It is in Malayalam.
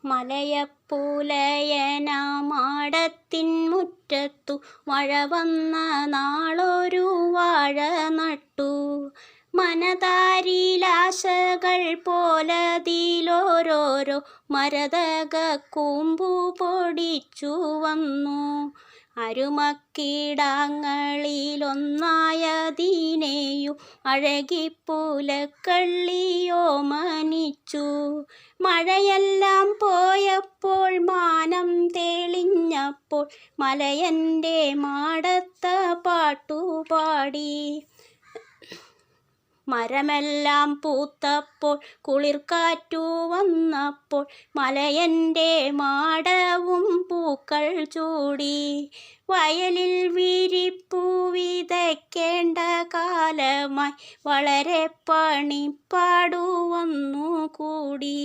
മലയപ്പൂലയനാമാടത്തിൻ മുറ്റത്തു മഴ വന്ന നാളൊരു വാഴ നട്ടു. മനതാരിലാശകൾ പോലതിലോരോരോ മരതക കൂമ്പു പൊടിച്ചു വന്നു. അരുമക്കീടാങ്ങളിലൊന്നായതിനെയും അഴകിപ്പൂലക്കള്ളിയോമനിച്ചു. മഴയെല്ലാം പോയപ്പോൾ മാനം തെളിഞ്ഞപ്പോൾ മലയൻ്റെ മാടത്ത പാട്ടുപാടി. മരമെല്ലാം പൂത്തപ്പോൾ കുളിർക്കാറ്റു വന്നപ്പോൾ മലയൻ്റെ മാടവും പൂക്കൾ ചൂടി. വയലിൽ വിരിപ്പു വിതയ്ക്കേണ്ട കാലമായി വളരെ പണിപ്പാടു വന്നു കൂടി.